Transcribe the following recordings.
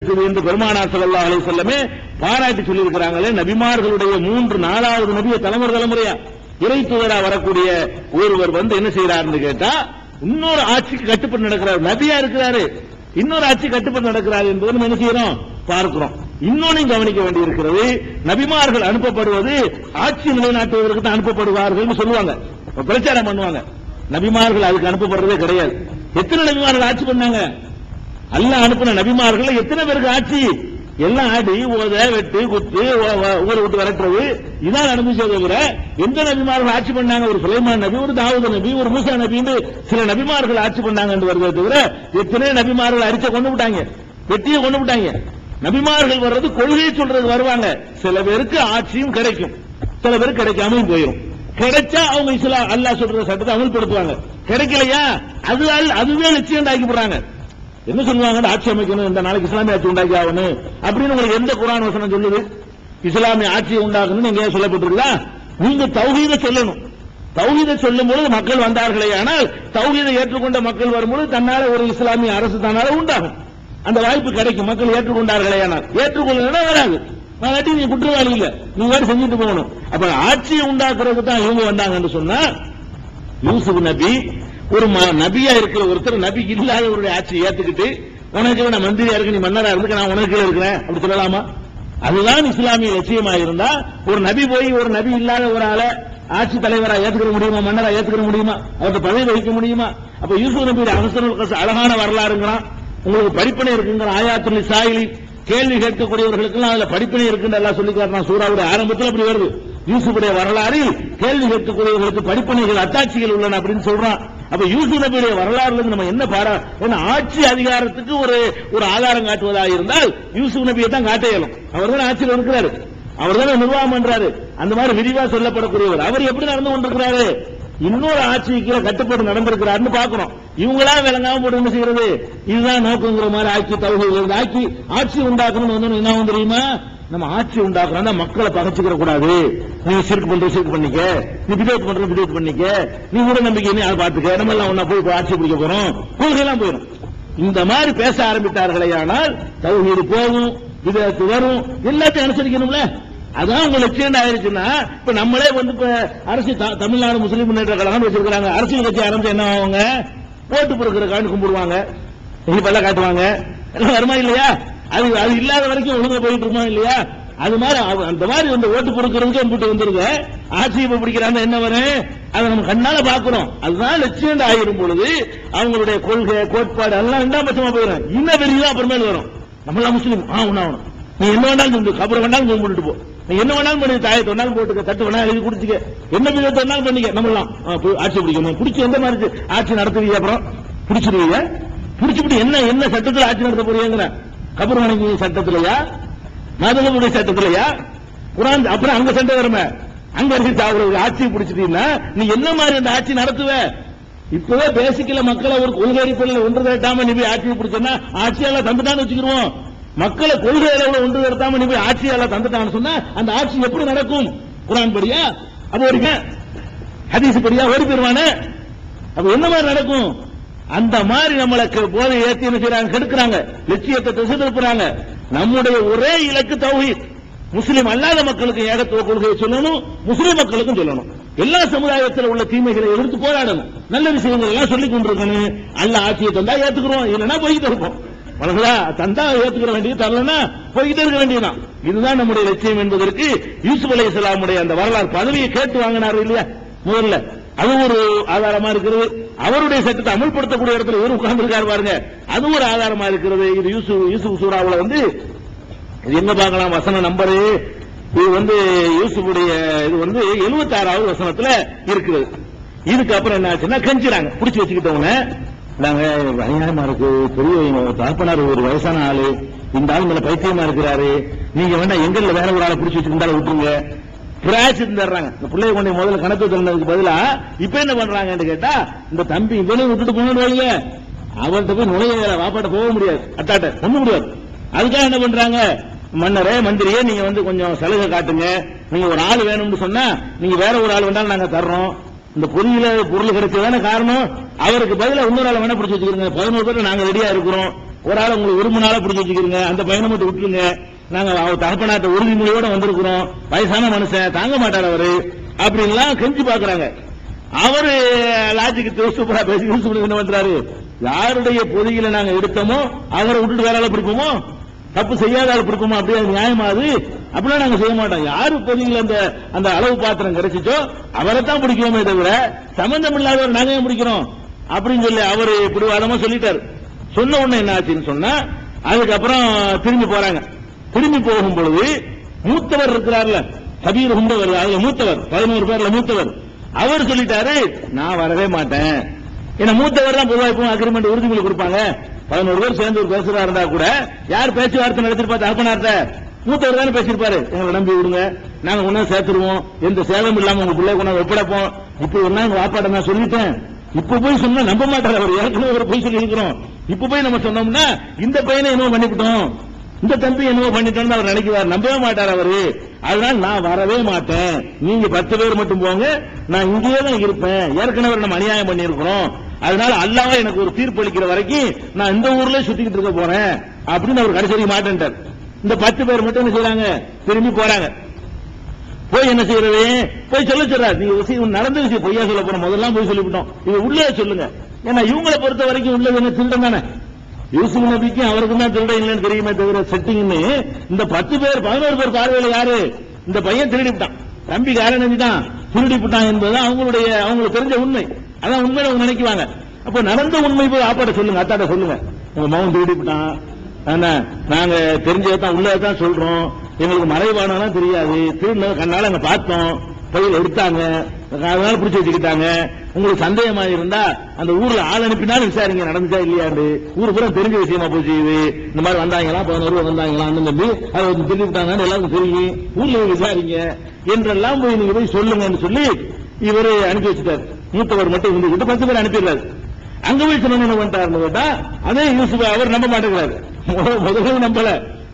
என்று பெருமானார் ஸல்லல்லாஹு அலைஹி வஸல்லமே பாராட்டி சொல்லியிருக்கிறாங்களே. நபிமார்களுடைய 4வது நபியை தலைமுறையா இறை தூதரா வரக்கூடிய ஒருவர் என்ன செய்யறாருன்னு கேட்டா, இன்னொரு ஆட்சிக்கு கட்டுப்பட்டு நடக்கிறார். நபியா இருக்கிறாரு, இன்னொரு ஆட்சி கட்டுப்பட்டு நடக்கிறார் என்பதை நம்ம என்ன செய்யறோம் பார்க்கிறோம். இன்னொன்னையும் கவனிக்க வேண்டியிருக்கிறது. நபிமார்கள் அனுப்பப்படுவது ஆட்சி நிலைநாட்டுவதற்கு தான் அனுப்பப்படுவார்கள் சொல்லுவாங்க, பிரச்சாரம் பண்ணுவாங்க. நபிமார்கள் அதுக்கு அனுப்பப்படுறதே கிடையாது. எத்தனை நபிமார்கள் ஆட்சி பண்ணாங்க? அல்லாஹ் அனுப்பின நபிமார்கள் எத்தனை பேருக்கு ஆட்சி? எல்லாம் ஆடி ஓத வெட்டு குத்து ஊரை விட்டு விரட்டுறது இதான் அனுப்பிச்சே தவிர எந்த நபிமார்கள் ஆட்சி பண்ணாங்க? ஒரு சுலைமான் நபி, ஒரு தாவூத் நபி, ஒரு மூசா நபின்னு சில நபிமார்கள் ஆட்சி பண்ணாங்க என்று வருவதை தவிர எத்தனை நபிமார்கள் அரிச்ச கொண்டு விட்டாங்க, வெட்டியை கொண்டு விட்டாங்க. நபிமார்கள் வர்றது கொள்கையை சொல்றது வருவாங்க. சில பேருக்கு ஆட்சியும் கிடைக்கும், சில பேருக்கு கிடைக்காம போயிடும். கிடைச்சா அவங்க இஸ்லாம் அல்லாஹ் சொல்ற சட்டத்தை அமல்படுத்துவாங்க. கிடைக்கலையா அதுவே நிச்சயம் ஆக்கி போடுறாங்க. என்ன சொல்லுவாங்க? ஆட்சி அமைக்கணும், இந்த நாளைக்கு இஸ்லாமிய ஆட்சி உண்டாக்கி ஆகணும் அப்படின்னு உங்களுக்கு எந்த குர்ஆன் வசனம் சொல்லுது? இஸ்லாமிய ஆட்சியை உண்டாக்கணும் நீங்க சொல்லப்பட்டிருக்கா? நீங்க தௌஹீதை சொல்லணும். தௌஹீதை சொல்லும் பொழுது மக்கள் வந்தார்களே, ஆனால் தௌஹீதை ஏற்றுக்கொண்ட மக்கள் வரும்போது தன்னால ஒரு இஸ்லாமிய அரசு தன்னால உண்டாகும், அந்த வாய்ப்பு கிடைக்கும். மக்கள் ஏற்றுக்கொண்டார்களே, ஆனால் ஏற்றுக்கொள்ளனா வராது. நாட்டி நீ குற்றவாளி இல்ல, நீ வேறு செஞ்சுட்டு போகணும். அப்ப ஆட்சியை உண்டாக்குறதுக்கு தான் இவங்க வந்தாங்க என்று சொன்னா, யூசுப் நபி ஒரு நபியா இருக்கிற ஒருத்தர் நபி இல்லாதவருடைய ஆட்சியை ஏத்துக்கிட்டு உனக்கு நான் மந்திரியா இருக்கு, நீ மன்னரா இருக்கு, நான் உனக்கு இருக்கிறேன் அப்படி சொல்லலாமா? அதுதான் இஸ்லாமிய லட்சியமா இருந்தா ஒரு நபி போய் ஒரு நபி இல்லாத ஒரு ஆளை ஆட்சி தலைவரா ஏத்துக்கிற முடியுமா? மன்னரா ஏத்துக்கிற முடியுமா? அவருக்கு பதவி வகிக்க முடியுமா? அப்ப யூசுப் நபியுடைய அவசர அழகான வரலாறுங்கிறான், உங்களுக்கு படிப்பினை இருக்குங்கிற ஆயாத்துல் சாயிலி கேள்வி கேட்கக்கூடியவர்களுக்கு அதுல படிப்பினை இருக்குன்னு எல்லாம் சொல்லி காட்டுறான். சூறாவுடைய ஆரம்பத்தில் அப்படி வருது. யூசுஃபுடைய வரலாறில் கேள்வி கேட்கக்கூடியவர்களுக்கு படிப்பனைகள் அத்தாட்சிகள் உள்ளன அப்படின்னு சொல்றான். அப்ப யூசுப் நபியுடைய வரலாறுல நம்ம என்ன ஆட்சி அதிகாரத்துக்கு ஒரு ஆதாரம் காட்டுவதாக இருந்தால் யூசுப் நபியை தான் காட்ட இயலும். அவர் தான் ஆட்சியில் இருக்கிறாரு, அவர் தான் நிர்வாகம் பண்றாரு. அந்த மாதிரி விரிவா சொல்லப்படக்கூடியவர் அவர் எப்படி நடந்து கொண்டிருக்கிறாரு? இன்னொரு ஆட்சிக்கு கட்டுப்பாடு நடந்திருக்கிறாருன்னு பாக்குறோம். இவங்களா விளங்காம போட்டு என்ன செய்யறது? இதுதான் நோக்கங்கிற மாதிரி ஆக்கி தௌஹீத் ஆக்கி ஆட்சி உண்டாக்கணும்னு என்ன தெரியுமா? நம்ம ஆட்சி உண்டாக்குறோம், மக்களை பகச்சுக்கிற கூடாது. நீ சிறுக்கு பண்ற சிறுக்கு பண்ணிக்க, நீ விதேத் பண்ற விதேத் பண்ணிக்க, நீ கூட நம்பிக்கை அதை பாத்துக்க, நம்ம எல்லாம் ஒன்னா போய் ஆட்சி பிடிக்க போறோம், கொள்கையெல்லாம் போயிடும். இந்த மாதிரி பேச ஆரம்பித்தார்களே, ஆனால் தௌஹீத் போகும், விதேத் வரும், எல்லாத்தையும் அனுசரிக்கணும்ல. அதான் உங்க லட்சியம் ஆயிருச்சுன்னா, இப்ப நம்மளே இப்ப அரசு தமிழ்நாடு முஸ்லீம் முன்னேற்ற கழகம் வச்சிருக்காங்க. அரசியல் கட்சி ஆரம்பிச்சு என்ன ஆகுங்க? ஓட்டு பொறுக்கிறக்கான்னு கும்பிடுவாங்க, பல்ல காட்டுவாங்க, எல்லாம் வருமா இல்லையா? அது இல்லாத வரைக்கும் ஒழுங்கா போயிட்டு இருக்குமா இல்லையா? அது மாதிரி அந்த மாதிரி ஓட்டு பொறுக்கிறதுக்கு கூட்டு வந்துருங்க. ஆட்சி பிடிக்கிறாங்க என்ன வரும்? அதை நம்ம கண்ணால பாக்குறோம். அதுதான் லட்சியம் ஆகிடும் பொழுது அவங்களுடைய கொள்கை கோட்பாடு எல்லாம் 2ஆம் பட்சமா போயிடும். இன்னும் பெரியதான் அப்புறமேல வரும். நம்மளாம் முஸ்லீம் உண்ணாகணும், நீ என்ன வேணாலும் கபரை வேணாலும் கும்பிட்டு போ, நீ என்ன வேணாலும் பண்ணி தாயத்தை வேணாலும் போட்டுக்க, தட்டு வேணாலும் எழுதி குடிச்சுக்க, என்ன விதத்தை வேணாலும் பண்ணிக்க, நம்மளாம் ஆட்சி பிடிக்கணும். பிடிச்சி எந்த மாதிரி ஆட்சி நடத்துவீங்க? அப்புறம் பிடிச்சிருவீங்க, பிடிச்சிட்டு என்ன சட்டத்தில் ஆட்சி நடத்த போறீங்க? கபர் வணங்கி சட்டத்திலையா? மதகுடைய சட்டத்திலையா? குரான் அப்புறம் அங்க சண்டை வருமே, அங்க இருக்கு ஆட்சி பிடிச்சிட்டீங்கன்னா நீ என்ன மாதிரி அந்த ஆட்சி நடத்துவ? இப்பவே பேசிக்கல மக்களை ஒரு கொள்கை அடிப்படையில் ஒன்று திரட்டாம நீ போய் ஆட்சியை பிடிச்சா ஆட்சியால தந்துட்டான்னு வச்சுக்கிடுவோம். மக்களை கொள்கை அளவுல ஒன்று திரட்டாம நீ போய் ஆட்சியால தந்துட்டான்னு சொன்னா அந்த ஆட்சி எப்படி நடக்கும்? குரான் படியா? அப்ப ஒரு ஹதீஸ் படியா ஓடி போயிருவானே. அப்ப என்ன மாதிரி நடக்கும்? அந்த மாதிரி நம்மளுக்கு போதை ஏற்றி என்ன செய்யறாங்க? கெடுக்கிறாங்க, லட்சியத்தை திசை திருப்புறாங்க. நம்முடைய ஒரே இலக்கு தௌஹீத். முஸ்லிம் அல்லாத மக்களுக்கு ஏகத்துவ கொள்கையை சொல்லணும், முஸ்லிம் மக்களுக்கும் சொல்லணும். எல்லா சமுதாயத்தில் உள்ள தீமைகளை எதிர்த்து போராடணும், நல்ல விஷயங்கள் எல்லாம் சொல்லிக் கொண்டிருக்கணும். அல்லாஹ் ஆட்சியை தந்தா ஏத்துக்கிறோம், இல்லைன்னா போய்கிட்டு இருப்போம். வணங்களா தந்தா ஏத்துக்கிற வேண்டியது, தரலன்னா போய்கிட்டே இருக்க வேண்டியதுதான். இதுதான் நம்முடைய லட்சியம் என்பதற்கு யூசுப் அலைஹிஸ்ஸலாமுடைய அந்த வரலாறு பதவியை கேட்டு வாங்கினார் இல்லையா முதல்ல, அது ஒரு ஆதாரமா இருக்கிறது. அவருடைய சட்டத்தை அமல்படுத்தக்கூடிய இடத்துல இவர் உட்கார்ந்து இருக்காரு பாருங்க, அது ஒரு ஆதாரமா இருக்கிறது. இது யூசுப் சூராவுல இது எங்க பார்க்கலாம்? வசன நம்பரு இது யூசுஃபுடைய இது 76வது வசனத்துல இருக்குது. இதுக்கு அப்புறம் என்ன ஆச்சுன்னா, கஞ்சிறாங்க புடிச்சு வச்சுக்கிட்டவங்க, நாங்க அநியாயமா இருக்கு, பெரிய தகப்பனார் ஒரு வயசான ஆளு, இந்த ஆள் மேல பைத்தியமா இருக்கிறாரு, நீங்க வேணா எங்கல்ல வேற ஒரு ஆளை புடிச்சு வச்சுக்கிட்டாலும் விட்டுருங்க, பிராய்ச்சிட்டு தர்றாங்க. இந்த பிள்ளைய கொண்டு முதல்ல கணக்கு திறந்ததுக்கு பதிலா இப்ப என்ன பண்றாங்கன்னு கேட்டா, இந்த தம்பி இவனையும் விட்டுட்டு போகணும் வைங்க, அவர்கிட்ட போய் நுழைய வாப்பாட்ட போக முடியாது, அத்தாட்ட ஒண்ணு முடியாது. அதுக்காக என்ன பண்றாங்க? மன்னரே மந்திரியே நீங்க கொஞ்சம் சலுகை காட்டுங்க, நீங்க ஒரு ஆள் வேணும்னு சொன்னா நீங்க வேற ஒரு ஆள் வேண்டாலும் நாங்க தர்றோம், இந்த பொருள் கிடைச்சதான காரணம், அவருக்கு பதிலா இன்னொரு ஆள் வேணா பிடிச்சி வச்சுக்கிறோங்க, 11 பேர் நாங்க ரெடியா இருக்கிறோம், ஒரு ஆள் உங்களுக்கு விரும்பினால பிடிச்சி வச்சுக்கிறீங்க, அந்த பையனை மட்டும் விட்டுருங்க, நாங்க அவர் தகப்பனாட்ட உறுதிமொழியோட வந்திருக்கிறோம், வயசான மனுஷன் தாங்க மாட்டார் அவரு அப்படின்லாம் கெஞ்சி பாக்குறாங்க. அவரு லாஜிக்கு சூப்பரா பேசி என்ன பண்றாரு, யாருடைய பொதியில நாங்க எடுத்தோமோ அவரை விட்டுட்டு வேற ஆளை பிடிப்போமோ, தப்பு செய்யாத ஆள் பிடிப்போமோ, அப்படியே நியாயமா அது? அப்படிலாம் நாங்க செய்ய மாட்டோம். யாரு பொதியில அந்த அளவு பாத்திரம் கிடைச்சிச்சோ அவரை தான் பிடிக்குவோமே தவிர சம்பந்தம் இல்லாதவர் நாங்க ஏன் பிடிக்கிறோம் அப்படின்னு சொல்லி அவரு பிடிவாதமா சொல்லிட்டாரு. சொன்ன உடனே என்ன ஆச்சுன்னு சொன்னா, அதுக்கப்புறம் திரும்பி போறாங்க. திரும்பி போகும் பொழுது மூத்தவர் இருக்கிறார்ல, கபீர் ஹுண்டவர், அதுல மூத்தவர் 11 பேர்ல மூத்தவர், அவர் சொல்லிட்டாரு நான் வரவே மாட்டேன். ஏன்னா மூத்தவர் தான் பொதுவாக இப்போ அக்ரிமெண்ட் உறுதிமொழி கொடுப்பாங்க. 11 பேர் சேர்ந்து ஒரு பேசுறா இருந்தா கூட யார் பேச்சுவார்த்தை நடத்திருப்பா, தகப்பனார்த்த மூத்தவர் தானே பேசியிருப்பாரு. எங்களை நம்பி விடுங்க, நாங்க ஒன்னா சேர்த்துருவோம், எந்த சேதம் இல்லாம உங்க பிள்ளை கொண்டாந்து ஒப்படைப்போம். இப்ப ஒன்னா எங்க வாப்பாட்ட நான் சொல்லிட்டேன், இப்ப போய் சொன்னா நம்ப மாட்டார் அவர், ஏற்கனவே ஒரு போய் சொல்லி இருக்கிறோம். இப்ப போய் நம்ம சொன்னோம்னா இந்த பையனை என்னவோ பண்ணிவிட்டோம், இந்த தம்பி என்னவோ பண்ணிட்டோம்னு அவர் நினைக்குவார், நம்பவே மாட்டார் அவரு. அதனால நான் வரவே மாட்டேன், நீங்க 10 பேர் மட்டும் போங்க, நான் இங்கேயே தான் இருப்பேன், ஏற்கனவே நம்ம அநியாயம் பண்ணி இருக்கிறோம், அதனால அல்லாஹ் எனக்கு ஒரு தீர்ப்பு அளிக்கிற வரைக்கும் நான் இந்த ஊர்ல சுத்திக்கிட்டு இருக்க போறேன் அப்படின்னு அவர் கடைசி மாட்டேன்ட்டார். இந்த 10 பேர் மட்டும் என்ன செய்யறாங்க, திரும்பி போறாங்க. போய் என்ன செய்யறது, போய் சொல்ல சொல்றாரு, நீங்க விஷயம் நடந்த விஷயம் பொய்யா சொல்ல போறோம், முதல்லாம் போய் சொல்லிவிட்டோம், இது உள்ளே சொல்லுங்க. ஏன்னா இவங்களை பொறுத்த வரைக்கும் உள்ளது என்ன, திருடன் தானே. யூசுப் நபிக்கும் அவருக்கும் தான் திருடன் இல்லைன்னு தெரியுமே தவிர செட்டிங்னு இந்த 10 பேர் 11 பேர் பார்வையில் யாரு, இந்த பையன் திருடிவிட்டான், தம்பி காரணி தான் திருடிவிட்டான் என்பது அவங்களுக்கு தெரிஞ்ச உண்மை. அதான் உண்மையில அவங்க நினைக்குவாங்க. அப்ப நடந்த உண்மை போய் ஆப்பாட்ட சொல்லுங்க, அத்தாட்ட சொல்லுங்க, உங்க மகன் திருடிவிட்டான், நாங்க தெரிஞ்சதான் உள்ளதான் சொல்றோம், எங்களுக்கு மறைவானதான் தெரியாது, திருநெல் கண்ணால அங்க பார்த்தோம், பையில எடுத்தாங்க, அதனால பிடிச்சி வச்சுக்கிட்டாங்க. உங்களுக்கு சந்தேகமா இருந்தா அந்த ஊர்ல ஆள் அனுப்பினாலும் விசாரிங்க நடந்துச்சா இல்லையாண்டு. ஊர் பூரா தெரிஞ்ச விஷயமா போச்சு, இது இந்த மாதிரி வந்தாங்களா 11 வந்தாங்களா தம்பி அதை திருவிட்டாங்கன்னு எல்லாருக்கும் தெரியும், ஊர்ல விசாரிங்க என்றெல்லாம் போய் நீங்க போய் சொல்லுங்கன்னு சொல்லி இவரு அனுப்பி வச்சுட்டாரு. மூத்தவர் மட்டும் இருந்துகிட்டு 10 பேர் அனுப்பிடுறாரு. அங்க போய் சொன்ன என்ன பண்ணிட்டாருன்னு கேட்டா, அதே யூசுப் அவர் நம்ப மாட்டேங்கிறாரு, முதல்ல நம்பல,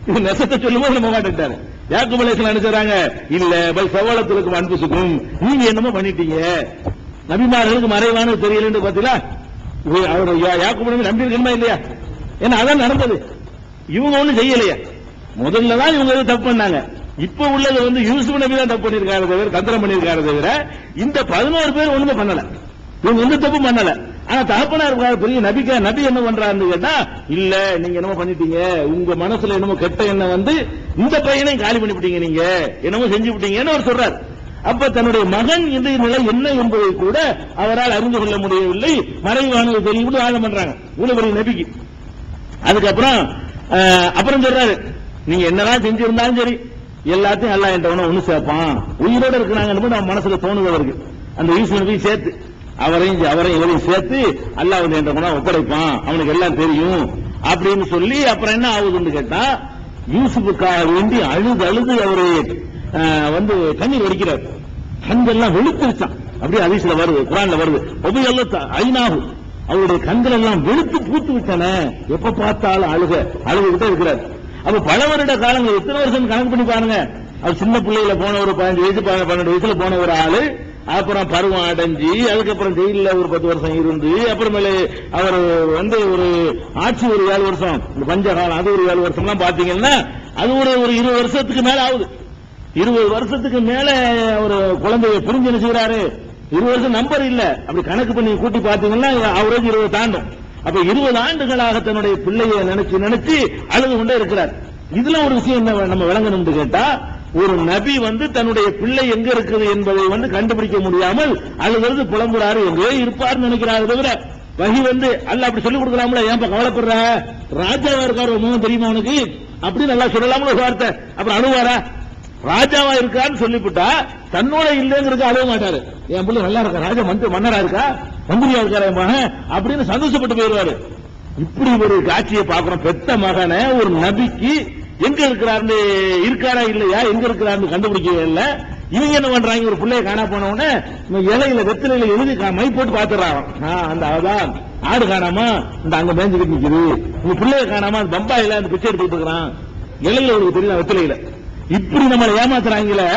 இது நெசத்தை சொல்லும்போது நம்ப மாட்டேங்கிறாரு. யாக்கூப் அலைஹிஸ்ஸலாம் நினைச்சாங்க, இல்ல பை சவாலத்துக்கு அன்புசுக்கும், நீங்க என்னமோ பண்ணிட்டீங்க, நபிமார்களுக்கு மறைவானது தெரியலன்னு பாத்தீங்களா, அவர் யாக்கூப் நபி நம்பி இருக்கணுமா இல்லையா, ஏன்னா அதான் நடந்தது, இவங்க ஒண்ணும் செய்யலையா, முதல்ல தான் இவங்க தப்பு பண்ணாங்க. இப்ப உள்ளது யூசுப் நபி தான் தப்பு பண்ணிருக்காரு தவிர, தந்திரம் பண்ணிருக்காரு தவிர இந்த 11 பேர் ஒண்ணுமே பண்ணல, இவங்க எந்த தப்பு பண்ணல. ஆனா தகப்பனார் பெரிய நபி என்ன பண்றாருன்னு கேட்டா, இல்ல நீங்க என்னமோ பண்ணிட்டீங்க, உங்க மனசுல என்னமோ கெட்ட எண்ணம் இந்த பையனையும் காலி பண்ணிவிட்டீங்க, நீங்க என்னமோ செஞ்சு விட்டீங்கன்னு அவர் சொல்றாரு. அப்ப தன்னுடைய மகன் இன்றைய நிலை என்ன என்பதை கூட அவரால் அறிந்து கொள்ள முடியவில்லை, மறைவானது தெரியும் ஆழம் பண்றாங்க உலக நபிக்கு. அதுக்கப்புறம் சொல்றாரு, நீங்க என்னதான் செஞ்சிருந்தாலும் சரி எல்லாத்தையும் அல்லாஹ் என்கிட்ட ஒண்ணு சேர்ப்பான், உயிரோட இருக்கிறாங்கன்னு நம்ம மனசுல தோணுவதற்கு அந்த யூசுப் நபியை சேர்த்து அவரையும் இவரையும் சேர்த்து அல்லாஹ் என்ற குணம் ஒப்படைப்பான், அவனுக்கு எல்லாம் தெரியும் அப்படின்னு சொல்லி அப்புறம் என்ன ஆகுதுன்னு கேட்டா, யூசுப்புக்காக வேண்டி அழுது அவரு கண்ணீர் வடிக்கிறார், கண்கள்லாம் வெளுத்துருச்சான். அப்படியே ஹதீஸ்ல வருது, குர்ஆன்ல வருது, ஒபையல்ல ஐநாஹு, அவருடைய கண்கள் எல்லாம் வெளுத்து பூத்து விட்டன, எப்ப பார்த்தாலும் அழுதுகிட்டே இருக்கிறார். அப்ப பல வருட காலங்கள், எத்தனை வருஷம் கணக்கு பண்ணி பாருங்க. அவர் சின்ன பிள்ளையில போன ஒரு 15 வயசு 12 வயசுல போன ஒரு ஆளு, அப்புறம் பருவம் அடைஞ்சி, அதுக்கப்புறம் ஜெயில ஒரு 10 வருஷம் இருந்து, அப்புறமேல அவர் ஒரு ஆட்சி ஒரு 7 வருஷம், இந்த பஞ்சகாலம் அது ஒரு 7 வருஷம்லாம் பாத்தீங்கன்னா அது ஒரு 20 வருஷத்துக்கு மேல ஆகுது. 20 வருஷத்துக்கு மேல ஒரு குழந்தைய புரிஞ்சு என்ன செய்யறாரு, 20 வருஷம் நம்பர் இல்ல, அப்படி கணக்கு பண்ணி கூட்டி பாத்தீங்கன்னா அவரேஜ் 20 தாண்டும். அப்ப 20 ஆண்டுகளாக தன்னுடைய பிள்ளையை நினைச்சு அழுது கொண்டே இருக்கிறார். இதுல ஒரு விஷயம் என்ன நம்ம விளங்கணும்னு கேட்டா, ஒரு நபி தன்னுடைய பிள்ளை எங்க இருக்குது என்பதை கண்டுபிடிக்க முடியாமல் அழுது புலம்புறாரு, எங்கே இருப்பார் நினைக்கிறாரு தவிர வகி அல்ல அப்படி சொல்லிக் கொடுக்கலாம்ல, ஏன் கவலைப்படுற, ராஜாவா இருக்காரு முகம் தெரியுமா உனக்கு அப்படி நல்லா சொல்லலாம்ல ஒரு வார்த்தை. அப்புறம் அழுவாரா, ராஜாவா இருக்கான்னு சொல்லிவிட்டா தன்னோட இல்லைங்கிறது அழுவ மாட்டாரு, என் பிள்ளை நல்லா இருக்கா, ராஜா மன்னரா இருக்கா, மந்திரியா இருக்காரு மகன் அப்படின்னு சந்தோஷப்பட்டு போயிடுவாரு. இப்படி ஒரு காட்சியை பார்க்கிறோம். பெத்த மகனை ஒரு நபிக்கு எங்க இருக்கிறாரு, இருக்காரா இல்லையா, எங்க இருக்கிறாரு கண்டுபிடிக்கவே இல்ல. இவங்க என்ன பண்றாங்க, ஒரு பிள்ளைய காணா போன உடனே இலையில வெத்திலையில எழுதி மை போட்டு பாத்துறாங்க, அந்த அதான் ஆடு காணாம இந்த அங்க மேஞ்சுக்கிட்டு நிக்குது, உங்க பிள்ளைய காணாம அந்த பம்பாயில அந்த பிச்சை எடுத்துட்டு இருக்கிறான், இலையில ஒரு தெரியல வெத்திலையில, இப்படி நம்மளை ஏமாத்துறாங்களே.